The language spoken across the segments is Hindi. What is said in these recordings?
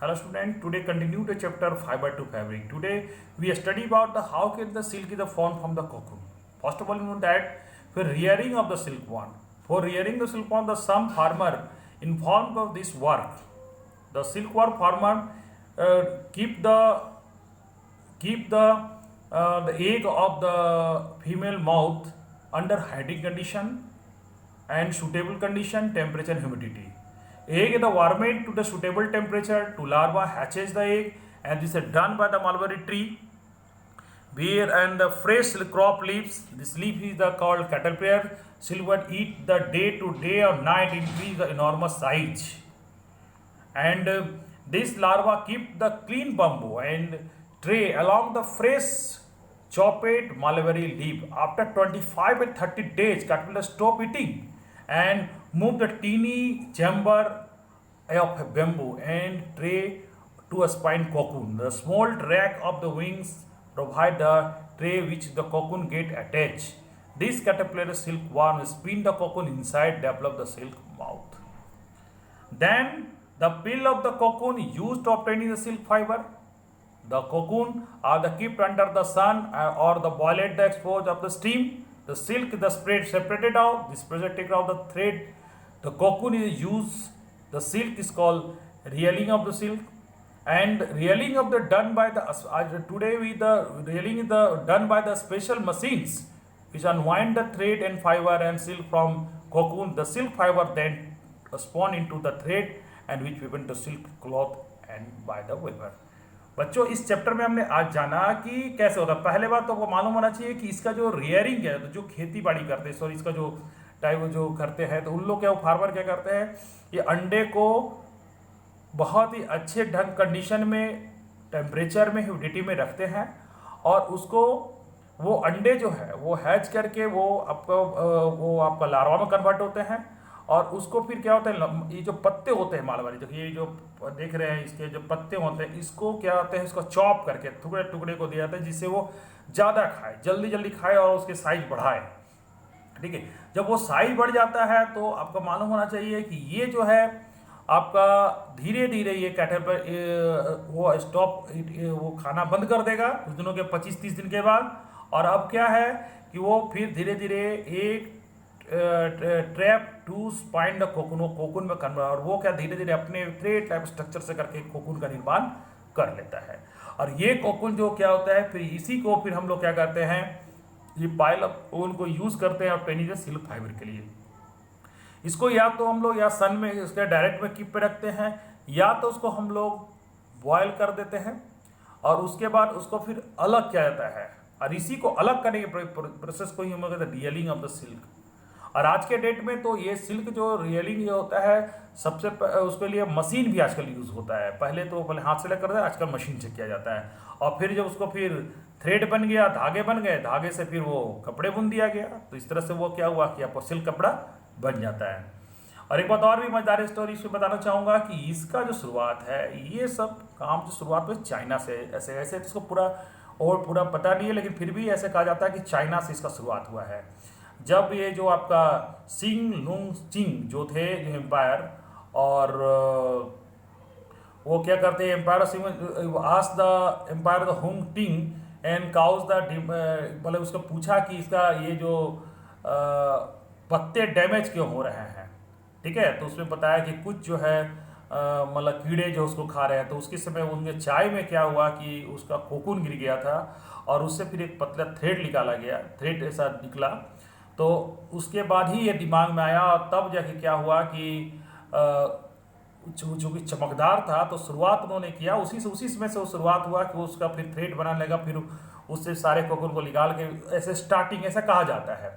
Hello student, today continue the chapter fiber to fabric. Today we study about the how can the silk is formed from the cocoon. First of all, you know that for rearing of the silkworm. For rearing the silkworm, the some farmer informed of this work. The silkworm farmer keep the egg of the female mouth under hiding condition and suitable condition, temperature and humidity. Egg is warmed to the suitable temperature to larva hatches the egg, and this is done by the mulberry tree where and the fresh crop leaves. This leaf is the called caterpillar. Silkworm eat the day to day or night, increase the enormous size, and this larva keep the clean bamboo and tray along the fresh chopped mulberry leaf. After 25 and 30 days, caterpillar stop eating and move the teeny chamber of bamboo and tray to a spine cocoon. The small track of the wings provide the tray which the cocoon get attached. This caterpillar silkworm spin the cocoon inside, develop the silk mouth. Then the peel of the cocoon used to obtain the silk fiber. The cocoon are the kept under the sun or the boiled the exposed of the steam. The silk the spread separated out. This project take out the thread. The cocoon is used. The silk is called reeling of the silk, and reeling of the done by the today with the reeling is the done by the special machines which unwind the thread and fiber and silk from cocoon. The silk fiber then spun into the thread and which prevent the silk cloth and by the weaver. बच्चों इस चैप्टर में हमने आज जाना कि कैसे होता है। पहले बात तो आपको मालूम होना चाहिए कि इसका जो रियरिंग है, तो जो खेती बाड़ी करते हैं, सॉरी इसका जो टाइप जो करते हैं, तो उन लोग क्या फार्मर क्या करते हैं, ये अंडे को बहुत ही अच्छे ढंग कंडीशन में टेम्परेचर में ह्यूमिडिटी में रखते हैं और उसको वो अंडे जो है वो हैच करके वो आपका लार्वा में कन्वर्ट होते हैं और उसको फिर क्या होता है, ये जो पत्ते होते हैं मालवारी, जो ये जो देख रहे हैं इसके जो पत्ते होते हैं, इसको क्या होता है, इसको चॉप करके टुकड़े टुकड़े को दिया जाता है जिससे वो ज़्यादा खाए, जल्दी जल्दी खाए और उसके साइज बढ़ाए। ठीक है, जब वो साइज बढ़ जाता है तो आपको मालूम होना चाहिए कि ये जो है आपका धीरे धीरे ये कैटरपिलर वो स्टॉप वो खाना बंद कर देगा कुछ दिनों के 25-30 दिन के बाद। और अब क्या है कि वो फिर धीरे धीरे एक trap to spine the cocoon में कन्वर्ट, और वो क्या धीरे धीरे अपने थ्रेड टाइप स्ट्रक्चर से करके कोकून का निर्माण कर लेता है। और ये कोकून जो क्या होता है, फिर इसी को फिर हम लोग क्या करते हैं, ये पाइल अप उनको यूज करते हैं और सिल्क फाइबर के लिए। इसको या तो हम लोग या सन में इसके डायरेक्ट में कीप पे रखते हैं, या तो उसको हम लोग बॉयल कर देते हैं और उसके बाद उसको फिर अलग किया जाता है, और इसी को अलग करने के प्रोसेस को ही हम लोग कहते हैं रियलिंग ऑफ द सिल्क। और आज के डेट में तो ये सिल्क जो रियलिंग जो होता है सबसे उसके लिए मशीन भी आजकल यूज़ होता है। पहले तो पहले हाथ से लेकर करते हैं, आजकल मशीन से किया जाता है। और फिर जब उसको फिर थ्रेड बन गया, धागे बन गए, धागे से फिर वो कपड़े बुन दिया गया, तो इस तरह से वो क्या हुआ कि आपको सिल्क कपड़ा बन जाता है। और एक बात और भी मजेदार स्टोरी इसमें बताना चाहूँगा कि इसका जो शुरुआत है, ये सब काम जो शुरुआत में चाइना से ऐसे ऐसे इसको पूरा पता नहीं है, लेकिन फिर भी ऐसे कहा जाता है कि चाइना से इसका शुरुआत हुआ है। जब ये जो आपका सिंग लुंग चिंग जो थे जो एम्पायर, और वो क्या करते हैं, एम्पायर सिंग आज द एम्पायर द हुंग टिंग एंड काउज द मतलब उसको पूछा कि इसका ये जो पत्ते डैमेज क्यों हो रहे हैं। ठीक है, तो उसमें बताया कि कुछ जो है मतलब कीड़े जो उसको खा रहे हैं, तो उसके समय उनके चाय में क्या हुआ कि उसका कोकून गिर गया था और उससे फिर एक पतला थ्रेड निकाला गया, थ्रेड ऐसा निकला। तो उसके बाद ही ये दिमाग में आया और तब जाके क्या हुआ कि जो कि चमकदार था, तो शुरुआत उन्होंने किया उसी समय से वो शुरुआत हुआ कि उसका फिर थ्रेड बनाने लगा, फिर उससे सारे कोकून को निकाल के ऐसे स्टार्टिंग ऐसा कहा जाता है,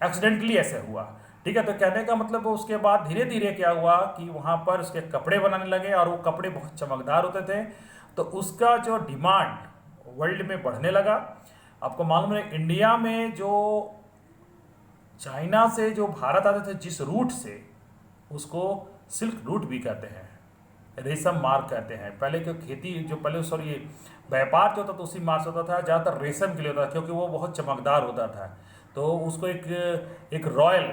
एक्सीडेंटली ऐसे हुआ। ठीक है, तो कहने का मतलब उसके बाद धीरे धीरे क्या हुआ कि वहाँ पर उसके कपड़े बनाने लगे और वो कपड़े बहुत चमकदार होते थे, तो उसका जो डिमांड वर्ल्ड में बढ़ने लगा। आपको मालूम है इंडिया में जो चाइना से जो भारत आते थे जिस रूट से, उसको सिल्क रूट भी कहते हैं, रेशम मार्ग कहते हैं। पहले जो खेती जो पहले सॉरी ये व्यापार जो होता था उसी मार्ग से होता था, ज़्यादातर रेशम के लिए होता था क्योंकि वो बहुत चमकदार होता था, तो उसको एक रॉयल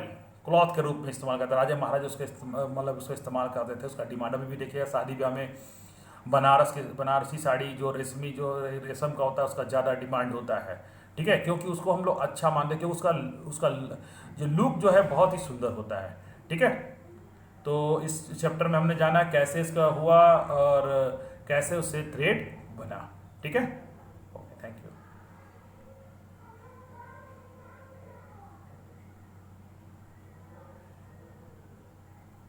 क्लॉथ के रूप में इस्तेमाल करता, राजा महाराजा उसके मतलब उसको इस्तेमाल करते थे। उसका डिमांड अभी भी देखिएगा शादी ब्याह में बनारसी साड़ी जो रेशमी जो रेशम का होता है उसका ज़्यादा डिमांड होता है, ठीक है, क्योंकि उसको हम लोग अच्छा मानते हैं, क्योंकि उसका उसका जो लुक जो है बहुत ही सुंदर होता है, ठीक है। तो इस चैप्टर में हमने जाना कैसे इसका हुआ और कैसे उससे थ्रेड बना, ठीक है।